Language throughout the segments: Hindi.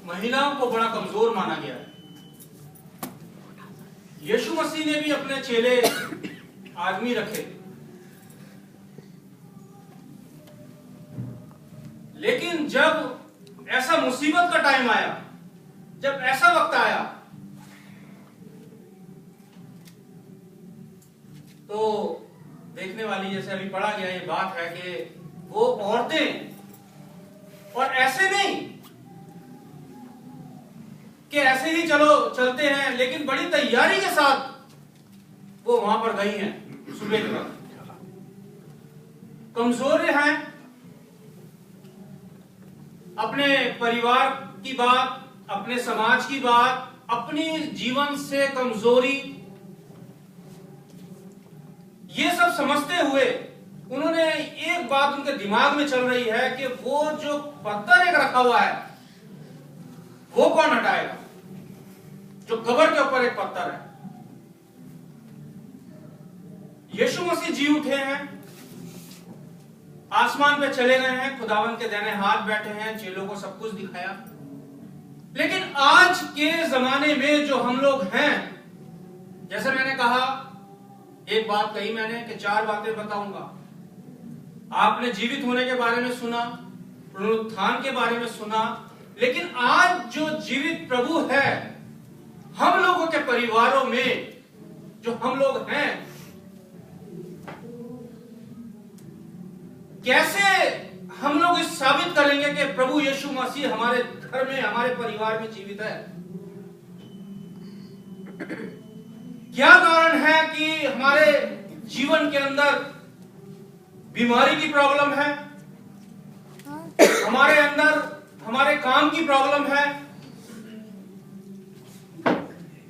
महिलाओं को बड़ा कमजोर माना गया है। यीशु मसीह ने भी अपने चेले आदमी रखे, लेकिन जब ऐसा मुसीबत का टाइम आया, जब ऐसा वक्त आया, तो देखने वाली, जैसे अभी पढ़ा गया ये बात है कि वो औरतें, और ऐसे नहीं कि ऐसे ही चलो चलते हैं, लेकिन बड़ी तैयारी के साथ वो वहां पर गई हैं सुबह के वक्त। कमजोर हैं, अपने परिवार की बात, अपने समाज की बात, अपनी जीवन से कमजोरी, ये सब समझते हुए उन्होंने एक बात उनके दिमाग में चल रही है कि वो जो पत्थर एक रखा हुआ है वो कौन हटाएगा, जो कब्र के ऊपर एक पत्थर है। यीशु मसीह जी उठे हैं, आसमान पे चले गए हैं, खुदावन के दाहिने हाथ बैठे हैं, चेलों को सब कुछ दिखाया। लेकिन आज के जमाने में जो हम लोग हैं, जैसे मैंने कहा, एक बात कही मैंने कि 4 बातें बताऊंगा। आपने जीवित होने के बारे में सुना, पुनरुत्थान के बारे में सुना, लेकिन आज जो जीवित प्रभु है, हम लोगों के परिवारों में जो हम लोग हैं, कैसे हम लोग इस साबित करेंगे कि प्रभु यीशु मसीह हमारे घर में, हमारे परिवार में जीवित है। क्या कारण है कि हमारे जीवन के अंदर बीमारी की प्रॉब्लम है, हमारे अंदर हमारे काम की प्रॉब्लम है,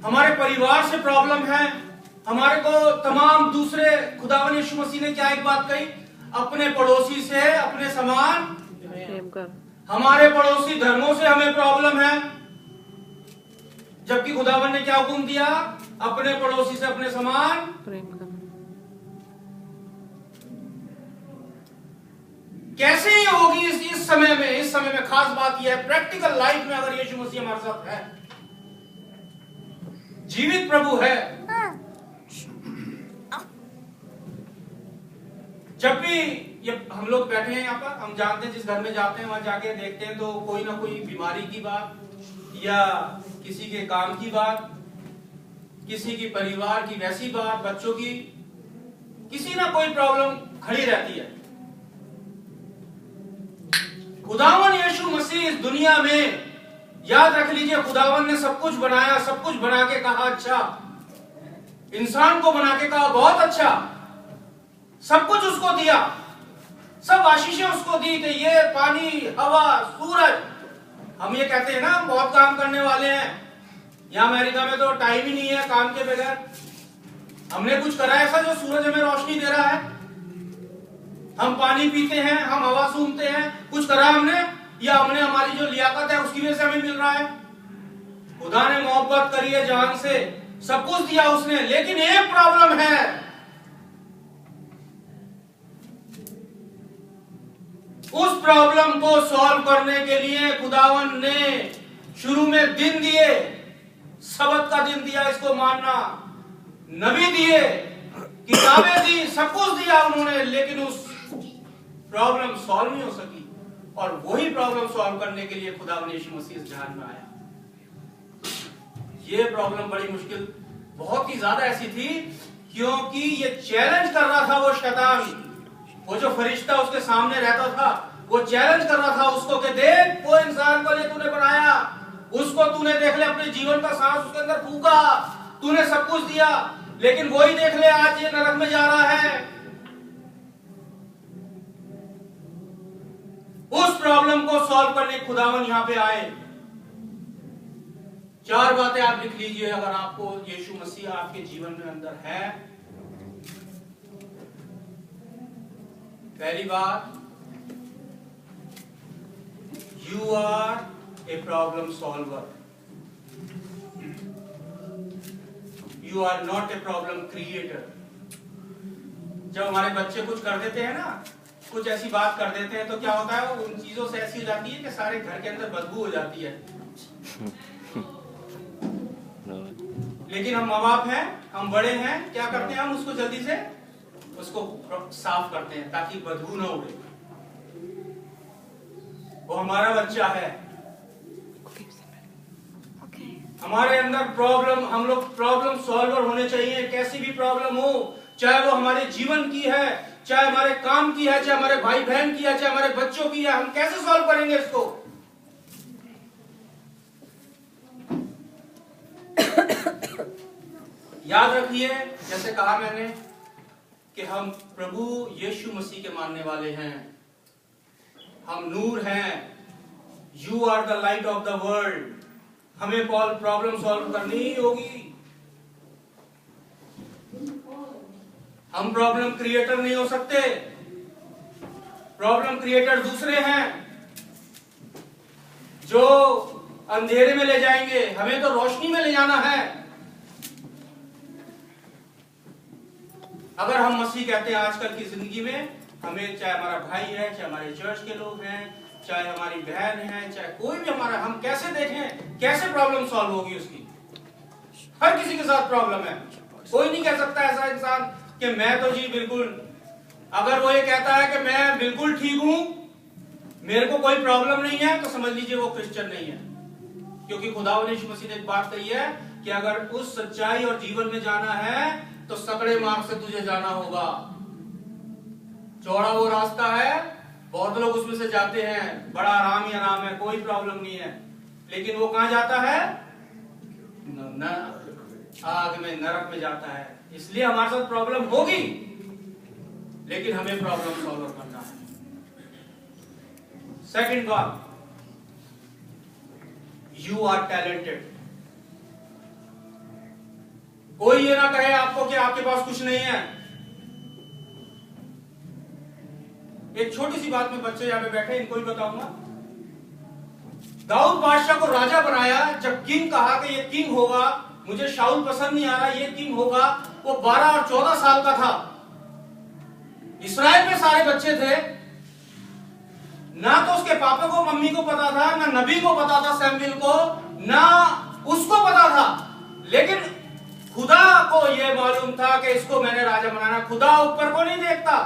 हमारे परिवार से प्रॉब्लम है, हमारे को तमाम दूसरे, खुदावन यीशु मसीह ने क्या एक बात कही, अपने पड़ोसी से अपने समान प्रेम कर। हमारे पड़ोसी धर्मों से हमें प्रॉब्लम है, जबकि खुदावन ने क्या हुक्म दिया, अपने पड़ोसी से अपने समान प्रेम कर। कैसे ये होगी इस समय में? इस समय में खास बात यह है, प्रैक्टिकल लाइफ में अगर यीशु मसीह हमारे साथ है, जीवित प्रभु है, जब भी ये हम लोग बैठे हैं यहाँ पर, हम जानते हैं, जिस घर में जाते हैं वहां जाके देखते हैं तो कोई ना कोई बीमारी की बात, या किसी के काम की बात, किसी की परिवार की वैसी बात, बच्चों की किसी ना कोई प्रॉब्लम खड़ी रहती है। खुदावन यीशु मसीह इस दुनिया में, याद रख लीजिए, खुदावन ने सब कुछ बनाया, सब कुछ बना के कहा अच्छा, इंसान को बना के कहा बहुत अच्छा, सब कुछ उसको दिया, सब आशीषें उसको दी कि ये पानी, हवा, सूरज। हम ये कहते हैं ना, हम बहुत काम करने वाले हैं, यहाँ अमेरिका में तो टाइम ही नहीं है काम के बगैर। हमने कुछ करा ऐसा जो सूरज हमें रोशनी दे रहा है? हम पानी पीते हैं, हम हवा सूंघते हैं, कुछ करा हमने? या हमने हमारी जो लियाकत है उसकी वजह से हमें मिल रहा है? खुदा ने मोहब्बत करी है जान से, सब कुछ दिया उसने, लेकिन एक प्रॉब्लम है। उस प्रॉब्लम को सॉल्व करने के लिए खुदावन ने शुरू में दिन दिए, सबत का दिन दिया इसको मानना, नबी दिए, किताबें दी, सब कुछ दिया उन्होंने, लेकिन उस प्रॉब्लम सॉल्व नहीं हो सकी। और वही प्रॉब्लम सॉल्व करने के लिए खुदावन यीशु मसीह इस जहान में आया। ये प्रॉब्लम बड़ी मुश्किल, बहुत ही ज्यादा ऐसी थी, क्योंकि ये चैलेंज कर रहा था वो शैतान, वो जो फरिश्ता उसके सामने रहता था, वो चैलेंज कर रहा था उसको कि देख, वो इंसान को तूने बनाया, उसको तूने देख ले, अपने जीवन का सांस उसके अंदर फूका, तूने सब कुछ दिया, लेकिन वही देख ले आज ये नरक में जा रहा है। उस प्रॉब्लम को सॉल्व करने खुदावन यहां पे आए। 4 बातें आप लिख लीजिए, अगर आपको यीशु मसीह आपके जीवन में अंदर है। पहली बात, you are a problem solver, you are not a problem creator. जब हमारे बच्चे कुछ कर देते हैं ना, कुछ ऐसी बात कर देते हैं तो क्या होता है, उन चीजों से ऐसी हो जाती है कि सारे घर के अंदर बदबू हो जाती है। लेकिन हम माँ बाप हैं, हम बड़े हैं, क्या करते हैं, हम उसको जल्दी से उसको साफ करते हैं ताकि बदबू ना उड़े। वो हमारा बच्चा है, हमारे अंदर प्रॉब्लम, हम लोग प्रॉब्लम सॉल्वर होने चाहिए। कैसी भी प्रॉब्लम हो, चाहे वो हमारे जीवन की है, चाहे हमारे काम की है, चाहे हमारे भाई बहन की है, चाहे हमारे बच्चों की है, हम कैसे सॉल्व करेंगे इसको? याद रखिए, जैसे कहा मैंने कि हम प्रभु यीशु मसीह के मानने वाले हैं, हम नूर हैं। You are the light of the world. हमें प्रॉब्लम सॉल्व करनी ही होगी। हम प्रॉब्लम क्रिएटर नहीं हो सकते। प्रॉब्लम क्रिएटर दूसरे हैं जो अंधेरे में ले जाएंगे, हमें तो रोशनी में ले जाना है। अगर हम मसीह कहते हैं आजकल की जिंदगी में, हमें चाहे हमारा भाई है, चाहे हमारे चर्च के लोग हैं, चाहे हमारी बहन है, चाहे कोई भी हमारा, हम कैसे देखें कैसे प्रॉब्लम सॉल्व होगी उसकी? हर किसी के साथ प्रॉब्लम है। कोई नहीं कह सकता ऐसा इंसान कि मैं तो जी बिल्कुल, अगर वो ये कहता है कि मैं बिल्कुल ठीक हूं, मेरे को कोई प्रॉब्लम नहीं है, तो समझ लीजिए वो क्रिश्चियन नहीं है। क्योंकि खुदावंद यीशु मसीह ने एक बात कही है कि अगर उस सच्चाई और जीवन में जाना है तो सकड़े मार्ग से तुझे जाना होगा। चौड़ा वो रास्ता है, बहुत लोग उसमें से जाते हैं, बड़ा आराम ही आराम है, कोई प्रॉब्लम नहीं है, लेकिन वो कहां जाता है? आग में, नरक में जाता है। इसलिए हमारे साथ प्रॉब्लम होगी, लेकिन हमें प्रॉब्लम सॉल्व करना है। सेकंड बात, यू आर टैलेंटेड। कोई ये ना कहे आपको कि आपके पास कुछ नहीं है। एक छोटी सी बात में, बच्चे यहां पे बैठे, इनको ही बताऊंगा। दाऊद बादशाह को राजा बनाया, जब किंग कहा कि ये किंग होगा, मुझे शाऊल पसंद नहीं आ रहा, ये किंग होगा, वो 12 और 14 साल का था। इस्राएल में सारे बच्चे थे, ना तो उसके पापा को, मम्मी को पता था, ना नबी को पता था, सैमुएल को, ना उसको पता था, लेकिन खुदा को यह मालूम था कि इसको मैंने राजा बनाना। खुदा ऊपर को नहीं देखता,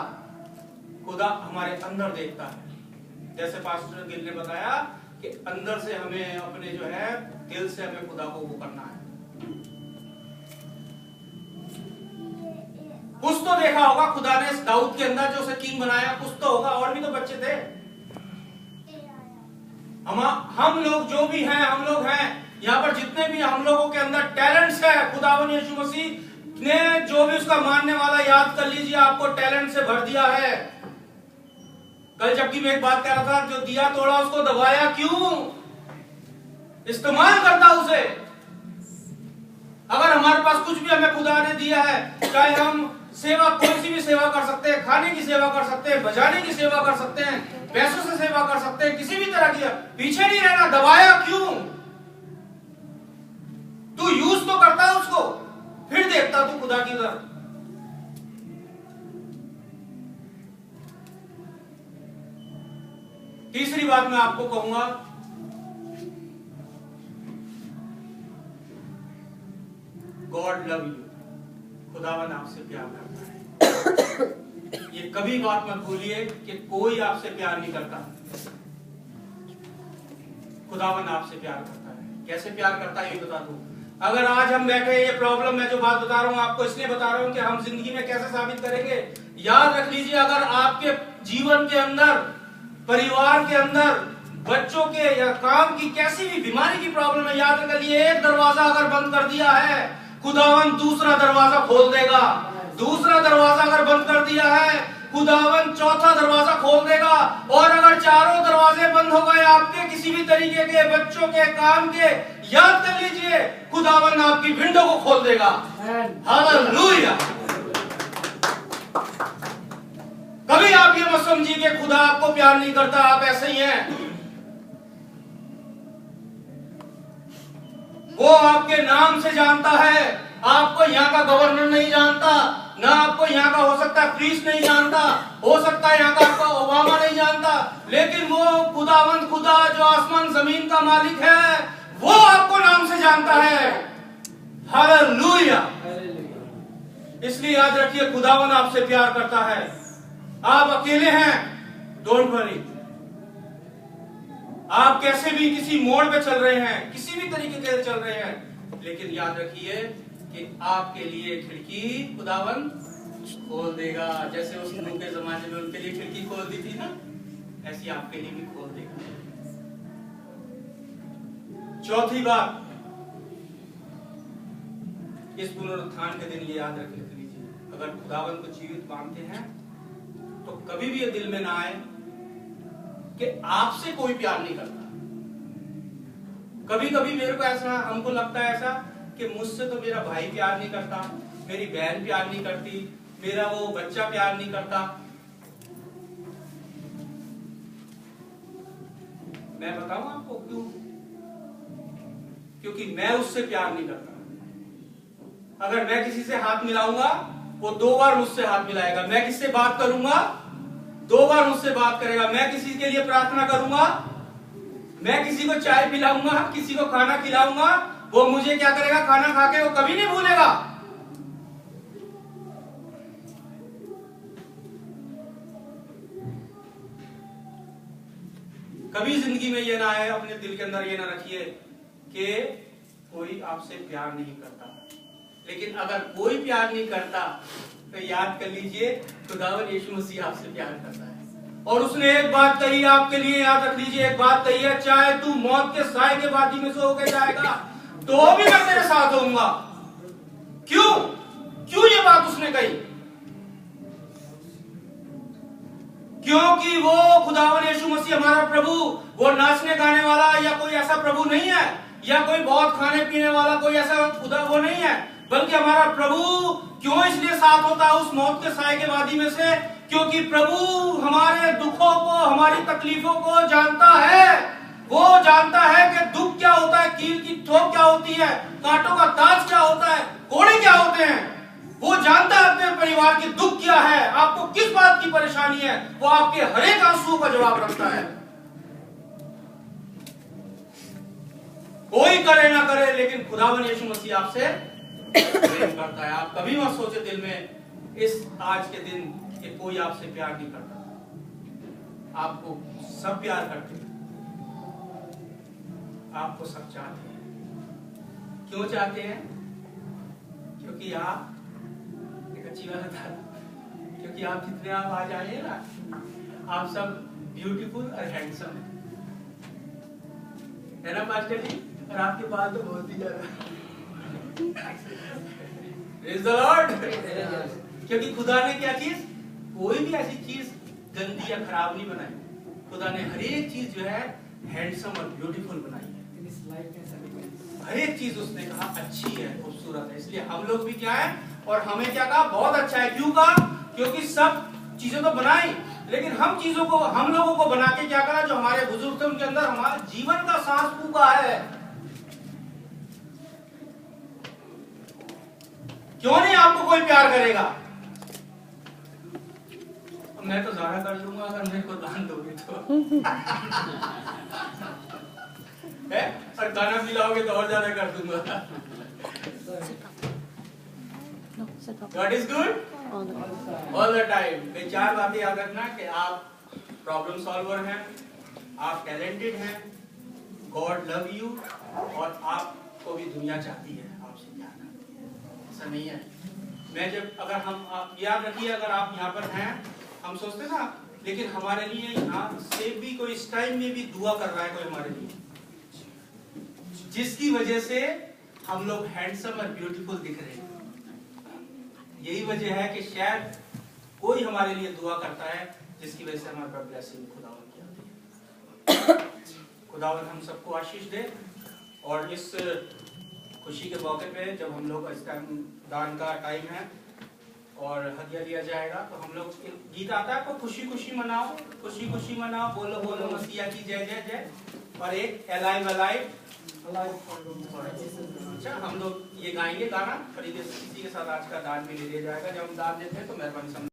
खुदा हमारे अंदर देखता है। जैसे पास्टर गिल ने बताया कि अंदर से हमें अपने जो है दिल से हमें खुदा को वो करना है। कुछ तो देखा होगा खुदा ने दाऊद के अंदर जो उसे किंग बनाया, कुछ तो होगा। और भी तो बच्चे थे। हम लोग जो भी हैं, हम लोग हैं यहाँ पर, जितने भी हम लोगों के अंदर टैलेंट्स है, खुदावंद यीशु मसीह ने जो भी उसका मानने वाला, याद कर लीजिए, आपको टैलेंट से भर दिया है। कल जबकि मैं एक बात कह रहा था, जो दिया तोड़ा उसको दबाया क्यों? इस्तेमाल करता उसे। अगर हमारे पास कुछ भी हमें खुदा ने दिया है, चाहे हम सेवा, कोई सी भी सेवा कर सकते हैं, खाने की सेवा कर सकते हैं, बजाने की सेवा कर सकते हैं, पैसों से सेवा कर सकते हैं, किसी भी तरह की, पीछे नहीं रहना। दबाया क्यों? तू यूज तो करता उसको, फिर देखता तू खुदा की तरफ। तीसरी बात मैं आपको कहूंगा, गॉड लव यू। खुदावन आपसे प्यार करता है। ये कभी बात मत भूलिए कि कोई आपसे प्यार नहीं करता, खुदावन आपसे प्यार करता है। कैसे प्यार करता है ये बता दूं। अगर आज हम बैठे, ये प्रॉब्लम मैं जो बात बता रहा हूं आपको, इसलिए बता रहा हूं कि हम जिंदगी में कैसे साबित करेंगे। याद रख लीजिए, अगर आपके जीवन के अंदर, परिवार के अंदर, बच्चों के या काम की कैसी भी बीमारी की प्रॉब्लम है, याद रख लीजिए, एक दरवाजा अगर बंद कर दिया है, खुदावन दूसरा दरवाजा खोल देगा। दूसरा दरवाजा अगर बंद कर दिया है, खुदावन चौथा दरवाजा खोल देगा। और अगर चारों दरवाजे बंद हो गए आपके किसी भी तरीके के, बच्चों के, काम के, याद कर लीजिए, खुदावन आपकी विंडो को खोल देगा। हालेलुया। कभी आप ये मत समझिए कि खुदा आपको प्यार नहीं करता, आप ऐसे ही हैं। वो आपके नाम से जानता है, आपको यहाँ का गवर्नर नहीं जानता, ना आपको यहाँ का हो सकता है प्रीस नहीं जानता, हो सकता है यहाँ का आपका ओबामा नहीं जानता, लेकिन वो खुदावंद खुदा जो आसमान जमीन का मालिक है वो आपको नाम से जानता है। हालेलुया। इसलिए याद रखिए खुदावंद आपसे प्यार करता है। आप अकेले हैं, डोंट वरी। आप कैसे भी किसी मोड़ पे चल रहे हैं, किसी भी तरीके के चल रहे हैं, लेकिन याद रखिए कि आपके लिए खिड़की खुदावंद खोल देगा। जैसे उस नूह के जमाने में उनके लिए खिड़की खोल दी थी ना, ऐसी आपके लिए भी खोल देगा। चौथी बात, इस पुनरुत्थान के दिन ये याद रख लीजिए, अगर खुदावंद को जीवित मानते हैं तो कभी भी ये दिल में ना आए कि आपसे कोई प्यार नहीं करता। कभी कभी मेरे को ऐसा, हमको लगता है ऐसा कि मुझसे तो मेरा भाई प्यार नहीं करता, मेरी बहन प्यार नहीं करती, मेरा वो बच्चा प्यार नहीं करता। मैं बताऊं आपको क्यों? क्योंकि मैं उससे प्यार नहीं करता। अगर मैं किसी से हाथ मिलाऊंगा वो 2 बार मुझसे हाथ मिलाएगा। मैं किससे बात करूंगा 2 बार मुझसे बात करेगा। मैं किसी के लिए प्रार्थना करूंगा, मैं किसी को चाय पिलाऊंगा, किसी को खाना खिलाऊंगा, वो मुझे क्या करेगा, खाना खा के वो कभी नहीं भूलेगा। कभी जिंदगी में ये ना आए, अपने दिल के अंदर ये ना रखिए कि कोई आपसे प्यार नहीं करता। लेकिन अगर कोई प्यार नहीं करता तो याद कर लीजिए खुदावंद यीशु मसीह आपसे प्यार करता है। और उसने एक बात कही आपके लिए, याद रख लीजिए, एक बात कही है, चाहे तू मौत के साए के वादी में से होकर जाएगा तो भी मैं तेरे साथ होऊंगा। क्यों? क्यों ये बात उसने कही? क्योंकि वो खुदावंद यीशु मसीह हमारा प्रभु वो नाचने गाने वाला या कोई ऐसा प्रभु नहीं है, या कोई बहुत खाने पीने वाला कोई ऐसा खुदा वो नहीं है, बल्कि हमारा प्रभु क्यों इसलिए साथ होता है उस मौत के साए के वादी में से? क्योंकि प्रभु हमारे दुखों को, हमारी तकलीफों को जानता है। वो जानता है कि दुख क्या होता है, कील की ठोक क्या होती है, कांटों का ताज क्या होता है, कोड़े क्या होते हैं। वो जानता है अपने परिवार की दुख क्या है, आपको किस बात की परेशानी है, वो आपके हर एक आंसू का जवाब रखता है। कोई करे ना करे, लेकिन खुदावंद यीशु मसीह आपसे प्रेम करता है। आप कभी मत सोचे दिल में इस आज के दिन कि कोई आपसे प्यार नहीं करता। आपको सब प्यार करते हैं, आपको सब चाहते हैं। क्यों चाहते हैं? क्योंकि आप एक अच्छी बात था, क्योंकि आप जितने आप आ जाइए ना, आप सब ब्यूटीफुल और हैंडसम है ना पास्टर जी? और आपके बाल तो बहुत ही ज्यादा। Praise the Lord। क्योंकि खुदा ने क्या चीज, कोई भी ऐसी चीज गंदी या खराब नहीं बनाई। खुदा ने हर एक चीज जो है हैंडसम और ब्यूटीफुल बनाई है। हर एक चीज उसने कहा अच्छी है, खूबसूरत है। इसलिए हम लोग भी क्या है, और हमें क्या कहा, बहुत अच्छा है। क्यों कहा? क्योंकि सब चीजें तो बनाई, लेकिन हम चीजों को, हम लोगों को बना के क्या करा, जो हमारे बुजुर्ग थे उनके अंदर हमारे जीवन का सांस फूंका है। क्यों नहीं आपको कोई प्यार करेगा? मैं तो ज़्यादा कर लूंगा अगर मेरे को दान दोगे तो। है? और खाना पिलाओगे तो और ज्यादा कर दूंगा। God is good all the time। ये 4 बातें याद रखना कि आप प्रॉब्लम सॉल्वर हैं, आप टैलेंटेड हैं, गॉड लव यू, और आपको भी दुनिया चाहती है आपसे प्यार करती है। ऐसा नहीं है। मैं जब, अगर हम, आप याद रखिए, अगर आप यहाँ पर हैं, हम सोचते ना, लेकिन हमारे लिए यहाँ से भी कोई इस टाइम में भी दुआ कर रहा है कोई हमारे लिए, जिसकी वजह से हम लोग हैंडसम और ब्यूटीफुल दिख रहे हैं। यही वजह है कि शायद कोई हमारे लिए दुआ करता है, जिसकी वजह से हमारे पर ब्लेसिंग खुदावंद की आती है। खुदावंद हम सबको आशीष दे। और इस खुशी के मौके पे जब हम लोग, इस टाइम दान का टाइम है और हदिया दिया जाएगा, तो हम लोग गीत आता है, तो खुशी खुशी मनाओ, खुशी खुशी मनाओ, बोलो बोलो मसीहा की जय जय जय। और एक अलाइव अलाइव अच्छा, हम लोग ये गाएंगे गाना, और इसी के साथ आज का दान भी ले लिया जाएगा। जब हम दान देते हैं तो मेहरबानी